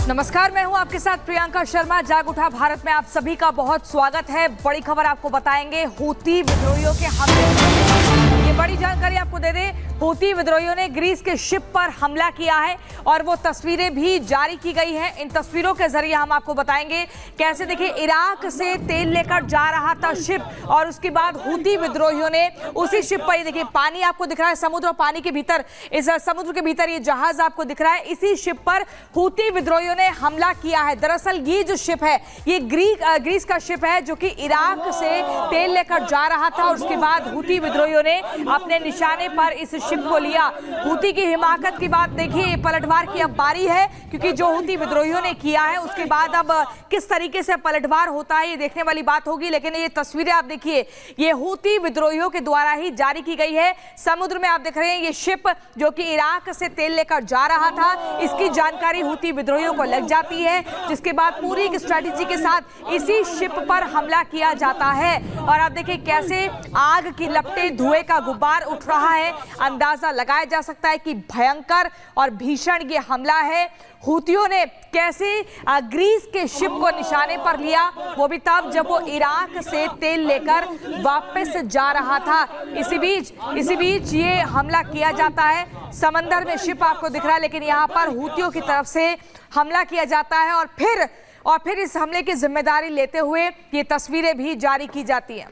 नमस्कार, मैं हूं आपके साथ प्रियंका शर्मा। जाग उठा भारत में आप सभी का बहुत स्वागत है। बड़ी खबर आपको बताएंगे, हूती विद्रोहियों के हमले। ये बड़ी जानकारी आपको दे दें, हूती विद्रोहियों ने ग्रीस के शिप पर हमला किया है और वो तस्वीरें भी जारी की गई हैं। इन तस्वीरों के जरिए हम आपको बताएंगे कैसे, देखिए, इराक से तेल लेकर जा रहा था शिप और उसके बाद हूती विद्रोहियों ने उसी शिप पर, देखिए पानी आपको दिख रहा है, समुद्र और पानी के भीतर, इस समुद्र के भीतर ये जहाज आपको दिख रहा है, इसी शिप पर हूती विद्रोहियों ने हमला किया है। दरअसल ये जो शिप है ये ग्रीस का शिप है जो कि इराक से तेल लेकर जा रहा था और उसके बाद हूती विद्रोहियों ने अपने निशाने पर इस शिप को लिया। हूती की हिमाकत की बात देखिए, पलटवार की अब बारी है, क्योंकि जो हूती विद्रोहियों ने किया है उसके बाद अब किस तरीके से पलटवार होता है ये देखने वाली बात होगी। लेकिन ये तस्वीरें आप देखिए, ये हूती विद्रोहियों के द्वारा ही जारी की गई है। समुद्र में आप देख रहे हैं ये शिप जो कि इराक से तेल लेकर जा रहा था, इसकी जानकारी हूती विद्रोहियों को लग जाती है, जिसके बाद पूरी एक स्ट्रेटेजी के साथ इसी शिप पर हमला किया जाता है। और आप देखिए कैसे आग की लपटें, धुएं का गुब्बार उठ रहा है। अंदाजा लगाया जा सकता है कि भयंकर और भीषण ये हमला है। हूतियों ने कैसे ग्रीस के शिप को निशाने पर लिया, वो भी तब जब वो इराक से तेल लेकर वापस जा रहा था। इसी बीच ये हमला किया जाता है। समंदर में शिप आपको दिख रहा है, लेकिन यहाँ पर हूतियों की तरफ से हमला किया जाता है और फिर इस हमले की जिम्मेदारी लेते हुए ये तस्वीरें भी जारी की जाती हैं।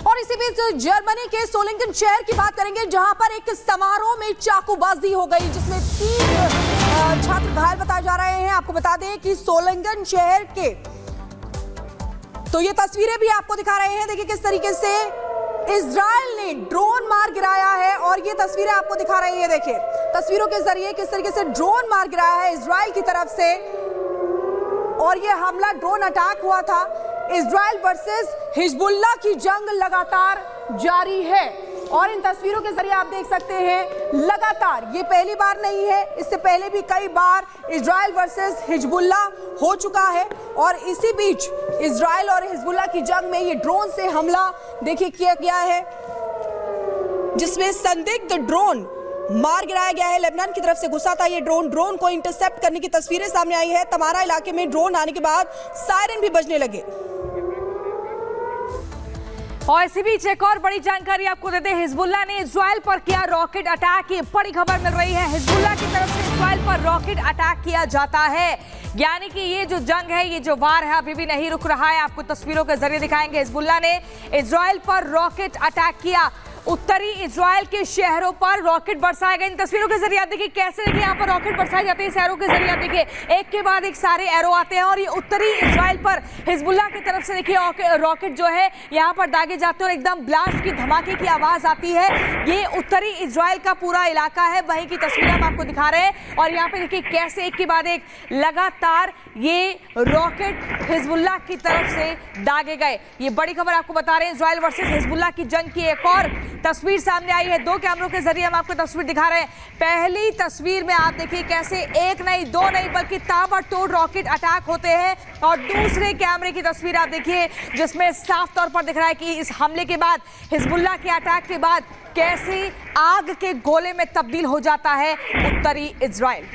और इसी बीच जर्मनी के सोलिंगन शहर की बात करेंगे, जहां पर एक समारोह में चाकूबाजी हो गई, जिसमें 3 छात्र घायल बताए जा रहे हैं। आपको बता दें कि सोलिंगन शहर के, तो ये तस्वीरें भी आपको दिखा रहे हैं। देखिए किस तरीके से इजराइल ने ड्रोन मार गिराया है और ये तस्वीरें आपको दिखा रही है। देखिए तस्वीरों के जरिए किस तरीके से ड्रोन मार गिराया है इजराइल की तरफ से, और ये हमला ड्रोन अटैक हुआ था। इजराइल वर्सेस हिजबुल्लाह की जंग लगातार जारी है और इन तस्वीरों के जरिए आप देख सकते हैं लगातार, ये पहली बार नहीं है, इससे पहले भी कई बार इजराइल वर्सेस हिजबुल्लाह हो चुका है। और इसी बीच इजराइल और हिजबुल्लाह की जंग में ये ड्रोन से हमला देखिए किया गया है, जिसमें संदिग्ध ड्रोन मार गिराया गया है। लेबनान की तरफ से घुसा था ये ड्रोन को इंटरसेप्ट करने की तस्वीरें सामने आई है। तमारा इलाके में ड्रोन आने के बाद सायरन भी बजने लगे। और इसी बीच एक और बड़ी जानकारी आपको देते हैं, हिजबुल्लाह ने इजराइल पर किया रॉकेट अटैक। ये बड़ी खबर मिल रही है, हिजबुल्लाह की तरफ से इजराइल पर रॉकेट अटैक किया जाता है। यानी कि ये जो जंग है, ये जो वार है, अभी भी नहीं रुक रहा है। आपको तस्वीरों के जरिए दिखाएंगे, हिजबुल्लाह ने इजराइल पर रॉकेट अटैक किया। उत्तरी इजराइल के शहरों पर रॉकेट बरसाए गए। इन तस्वीरों के जरिए आप देखिए कैसे, देखिए यहाँ पर रॉकेट बरसाए जाते हैं शहरों के जरिए। आप देखिए एक के बाद एक सारे एरो आते हैं और ये उत्तरी इजराइल पर हिजबुल्लाह की तरफ से देखिए रॉकेट जो है यहाँ पर दागे जाते हैं और एकदम ब्लास्ट की, धमाके की आवाज आती है। ये उत्तरी इजराइल का पूरा इलाका है, वहीं की तस्वीरें हम आपको दिखा रहे हैं। और यहाँ पे देखिए कैसे एक के बाद एक लगातार ये रॉकेट हिजबुल्लाह की तरफ से दागे गए। ये बड़ी खबर आपको बता रहे हैं, इजराइल वर्सेस हिजबुल्लाह की जंग की एक और तस्वीर सामने आई है। 2 कैमरों के जरिए हम आपको तस्वीर दिखा रहे हैं। पहली तस्वीर में आप देखिए कैसे एक नहीं, 2 नहीं, बल्कि ताबड़तोड़ रॉकेट अटैक होते हैं। और दूसरे कैमरे की तस्वीर आप देखिए, जिसमें साफ तौर पर दिख रहा है कि इस हमले के बाद, हिजबुल्लाह के अटैक के बाद, कैसे आग के गोले में तब्दील हो जाता है उत्तरी इजराइल।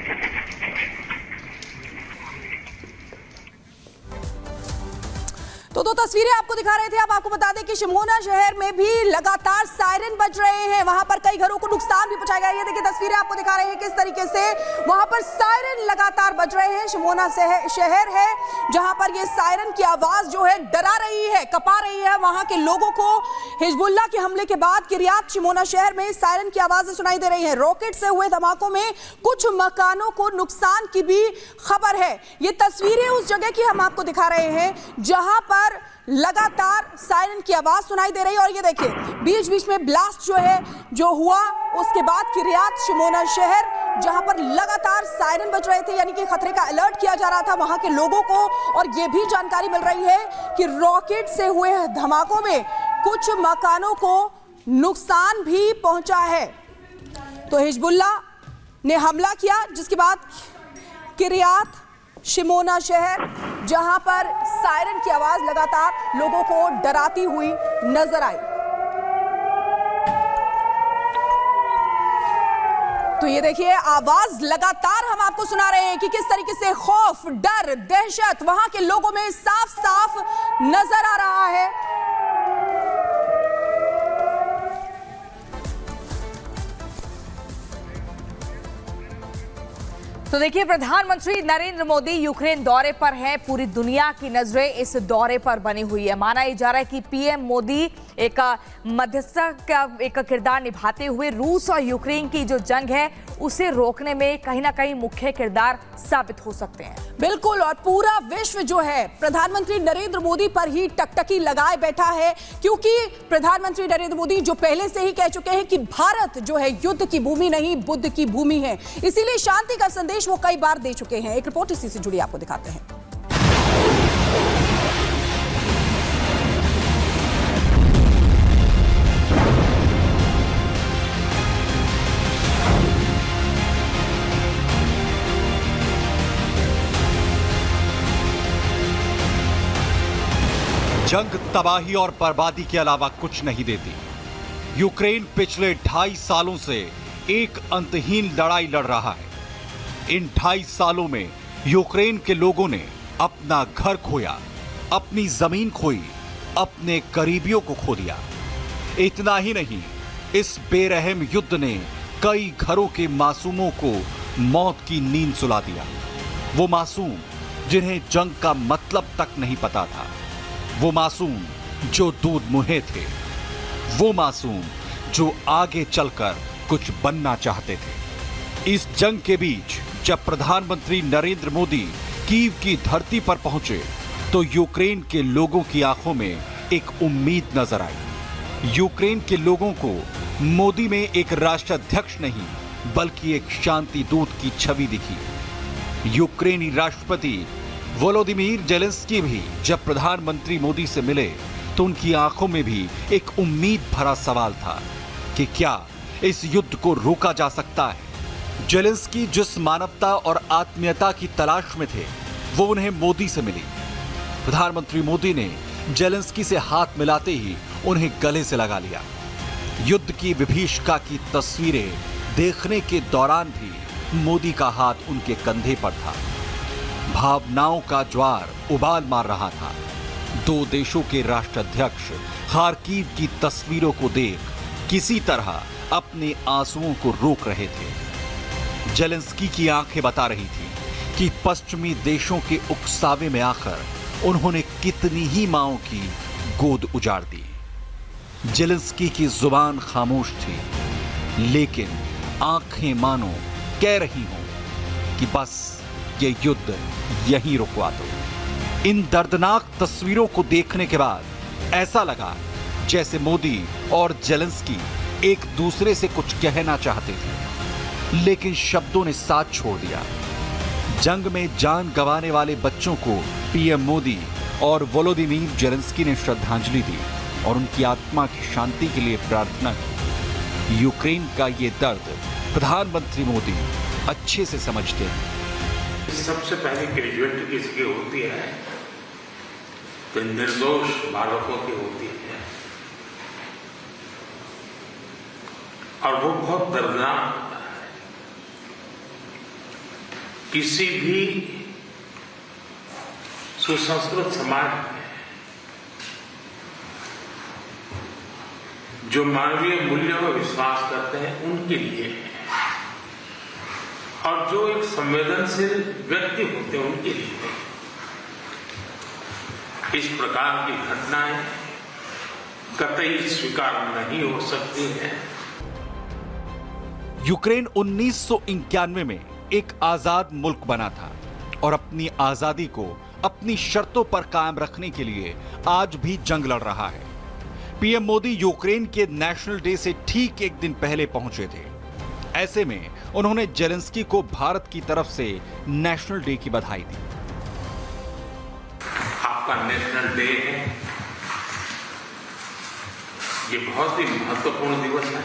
तो 2 तस्वीरें आपको दिखा रहे थे। अब आपको बता दें कि शिमोना शहर में भी लगातार सायरन बज रहे हैं, वहां पर कई घरों को नुकसान भी पहुंचाया गया है। ये देखिए तस्वीरें आपको दिखा रहे हैं किस तरीके से वहां पर सायरन लगातार बज रहे हैं। शिमोना शहर है जहां पर ये सायरन की आवाज जो है डरा रही है, कपा रही है वहां के लोगों को। हिजबुल्लाह के हमले के बाद किरियात शिमोना शहर में सायरन की आवाजें सुनाई दे रही है। रॉकेट से हुए धमाकों में कुछ मकानों को नुकसान की भी खबर है। ये तस्वीरें उस जगह की हम आपको दिखा रहे हैं जहां पर लगातार सायरन की आवाज सुनाई दे रही है। और ये देखिए बीच बीच में ब्लास्ट जो हुआ, उसके बाद किरियात शिमोना शहर जहां पर लगातार सायरन बज रहे थे, यानी कि खतरे का अलर्ट किया जा रहा था वहां के लोगों को। और ये भी जानकारी मिल रही है कि रॉकेट से हुए धमाकों में कुछ मकानों को नुकसान भी पहुंचा है। तो हिजबुल्लाह ने हमला किया, जिसके बाद किरियात शिमोना शहर, जहां पर सायरन की आवाज लगातार लोगों को डराती हुई नजर आई। तो ये देखिए, आवाज लगातार हम आपको सुना रहे हैं कि किस तरीके से खौफ, डर, दहशत वहां के लोगों में साफ साफ नजर आ रहा है। तो देखिए, प्रधानमंत्री नरेंद्र मोदी यूक्रेन दौरे पर हैं। पूरी दुनिया की नजरें इस दौरे पर बनी हुई है। माना जा रहा है कि पीएम मोदी एक मध्यस्थता का एक किरदार निभाते हुए रूस और यूक्रेन की जो जंग है उसे रोकने में कहीं ना कहीं मुख्य किरदार साबित हो सकते हैं। बिल्कुल, और पूरा विश्व जो है प्रधानमंत्री नरेंद्र मोदी पर ही टकटकी लगाए बैठा है, क्योंकि प्रधानमंत्री नरेंद्र मोदी जो पहले से ही कह चुके हैं कि भारत जो है युद्ध की भूमि नहीं, बुद्ध की भूमि है। इसीलिए शांति का संदेश वो कई बार दे चुके हैं। एक रिपोर्ट इसी से जुड़ी आपको दिखाते हैं। जंग तबाही और बर्बादी के अलावा कुछ नहीं देती। यूक्रेन पिछले 2.5 सालों से एक अंतहीन लड़ाई लड़ रहा है। इन 2.5 सालों में यूक्रेन के लोगों ने अपना घर खोया, अपनी जमीन खोई, अपने करीबियों को खो दिया। इतना ही नहीं, इस बेरहम युद्ध ने कई घरों के मासूमों को मौत की नींद सुला दिया। वो मासूम जिन्हें जंग का मतलब तक नहीं पता था, वो मासूम जो दूध मुहे थे, वो मासूम जो आगे चलकर कुछ बनना चाहते थे। इस जंग के बीच जब प्रधानमंत्री नरेंद्र मोदी कीव की धरती पर पहुंचे तो यूक्रेन के लोगों की आंखों में एक उम्मीद नजर आई। यूक्रेन के लोगों को मोदी में एक राष्ट्राध्यक्ष नहीं बल्कि एक शांति दूत की छवि दिखी। यूक्रेनी राष्ट्रपति वोलोदिमीर जेलेंस्की भी जब प्रधानमंत्री मोदी से मिले तो उनकी आंखों में भी एक उम्मीद भरा सवाल था कि क्या इस युद्ध को रोका जा सकता है। जेलेंस्की जिस मानवता और आत्मीयता की तलाश में थे वो उन्हें मोदी से मिली। प्रधानमंत्री मोदी ने जेलेंस्की से हाथ मिलाते ही उन्हें गले से लगा लिया। युद्ध की विभीषिका की तस्वीरें देखने के दौरान भी मोदी का हाथ उनके कंधे पर था। भावनाओं का ज्वार उबाल मार रहा था। दो देशों के राष्ट्राध्यक्ष खार्किव की तस्वीरों को देख किसी तरह अपने आंसुओं को रोक रहे थे। जेलेंस्की की आंखें बता रही थी कि पश्चिमी देशों के उकसावे में आकर उन्होंने कितनी ही मांओं की गोद उजाड़ दी। जेलेंस्की की जुबान खामोश थी, लेकिन आंखें मानो कह रही हों कि बस ये युद्ध यहीं रुकवा दो। इन दर्दनाक तस्वीरों को देखने के बाद ऐसा लगा जैसे मोदी और जेलेंस्की एक दूसरे से कुछ कहना चाहते थे, लेकिन शब्दों ने साथ छोड़ दिया। जंग में जान गंवाने वाले बच्चों को पीएम मोदी और वोलोदिमीर जेलेंस्की ने श्रद्धांजलि दी और उनकी आत्मा की शांति के लिए प्रार्थना की। यूक्रेन का ये दर्द प्रधानमंत्री मोदी अच्छे से समझते हैं। सबसे पहले ग्रेजुएट किसकी होती है तो निर्दोष बालकों की होती है, और वो बहुत दर्दनाक होता है। किसी भी सुसंस्कृत समाज में जो मानवीय मूल्यों में विश्वास करते हैं उनके लिए, और जो एक संवेदनशील व्यक्ति होते हैं उनके लिए इस प्रकार की घटनाएं कतई स्वीकार नहीं हो सकती हैं। यूक्रेन 1991 में एक आजाद मुल्क बना था और अपनी आजादी को अपनी शर्तों पर कायम रखने के लिए आज भी जंग लड़ रहा है। पीएम मोदी यूक्रेन के नेशनल डे से ठीक एक दिन पहले पहुंचे थे। ऐसे में उन्होंने जेलेंस्की को भारत की तरफ से नेशनल डे की बधाई दी। आपका नेशनल डे है, ये बहुत ही महत्वपूर्ण दिवस है।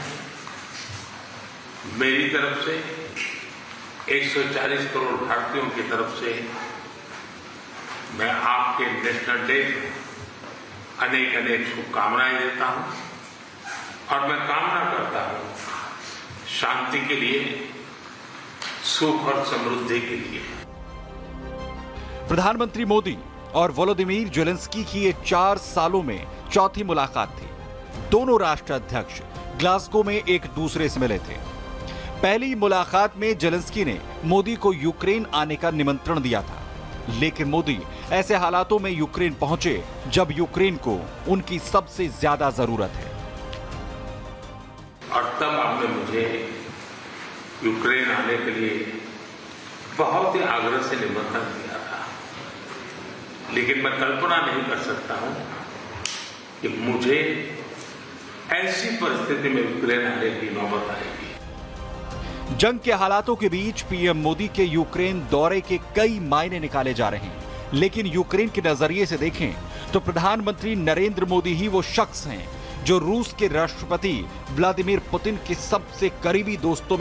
मेरी तरफ से 140 करोड़ भारतीयों की तरफ से मैं आपके नेशनल डे पर अनेक अनेक शुभकामनाएं देता हूं और मैं कामना करता हूं शांति के लिए, सुख और समृद्धि के लिए। प्रधानमंत्री मोदी और वोलोदिमीर जेलेंस्की की ये 4 सालों में चौथी मुलाकात थी। दोनों राष्ट्राध्यक्ष ग्लासगो में एक दूसरे से मिले थे। पहली मुलाकात में जेलेंस्की ने मोदी को यूक्रेन आने का निमंत्रण दिया था, लेकिन मोदी ऐसे हालातों में यूक्रेन पहुंचे जब यूक्रेन को उनकी सबसे ज्यादा जरूरत है। और तब आपने मुझे यूक्रेन आने के लिए बहुत ही आग्रह से निमंत्रण दिया था, लेकिन मैं कल्पना नहीं कर सकता हूं कि मुझे ऐसी परिस्थिति में यूक्रेन आने की नौबत आएगी। जंग के हालातों के बीच पीएम मोदी के यूक्रेन दौरे के कई मायने निकाले जा रहे हैं, लेकिन यूक्रेन के नजरिए से देखें तो प्रधानमंत्री नरेंद्र मोदी ही वो शख्स हैं जो रूस के राष्ट्रपति व्लादिमीर पुतिन के सबसे करीबी दोस्तों में